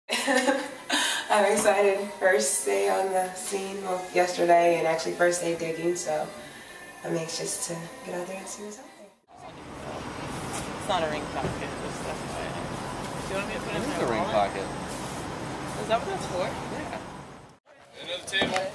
I'm excited. First day on the scene, well, yesterday, and actually first day digging, so I'm anxious to get out there and see what's out there. It's not a ring pocket, just FYI. Do you want me to put it in my a ring pocket. Is that what that's for? Yeah. Another table.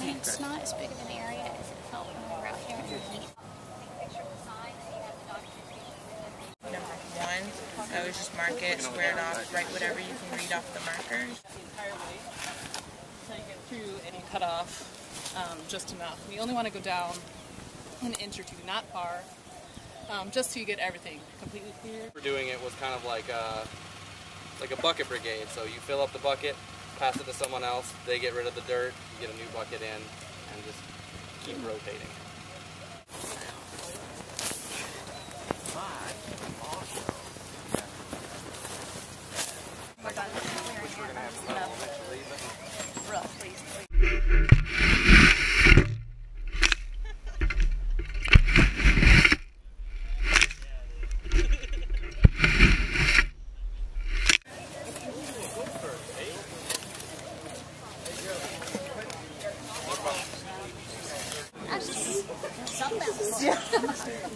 It's not as big of an area as it felt when we were out here in the heat. Number 1, I would just mark it, square it off, write whatever you can read off the markers. The entire way until you get through and you cut off just enough. We only want to go down an inch or two, not far, just so you get everything completely clear. For doing it was kind of like a bucket brigade. So you fill up the bucket, pass it to someone else, they get rid of the dirt, you get a new bucket in, and just keep rotating. We're done. We're gonna have rough, please.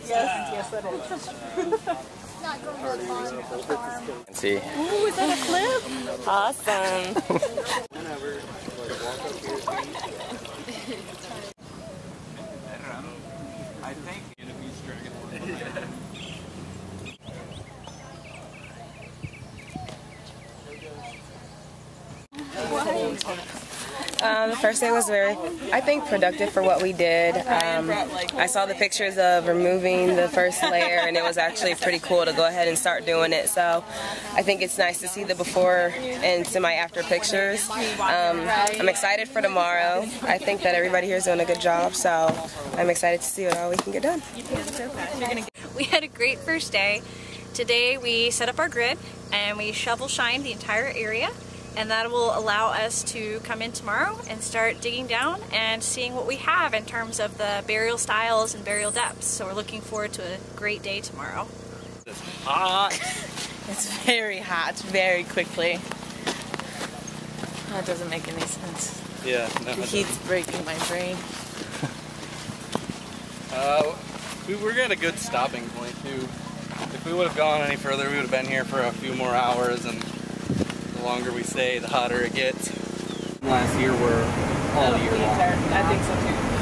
Yes, that is. Not going to the farm. See. Ooh, is that a flip? Awesome. I think The first day was very, I think, productive for what we did. I saw the pictures of removing the first layer, and it was actually pretty cool to go ahead and start doing it. So I think it's nice to see the before and semi-after pictures. I'm excited for tomorrow. I think that everybody here is doing a good job, so I'm excited to see what all we can get done. We had a great first day. Today we set up our grid and we shovel shined the entire area, and that will allow us to come in tomorrow and start digging down and seeing what we have in terms of the burial styles and burial depths. So we're looking forward to a great day tomorrow. it's hot. It's very hot, very quickly. That doesn't make any sense. Yeah, no, The heat's breaking my brain. we're at a good stopping point too. If we would have gone any further, we would have been here for a few more hours, and the longer we stay, the hotter it gets. Last year, we're all year long. I think so too.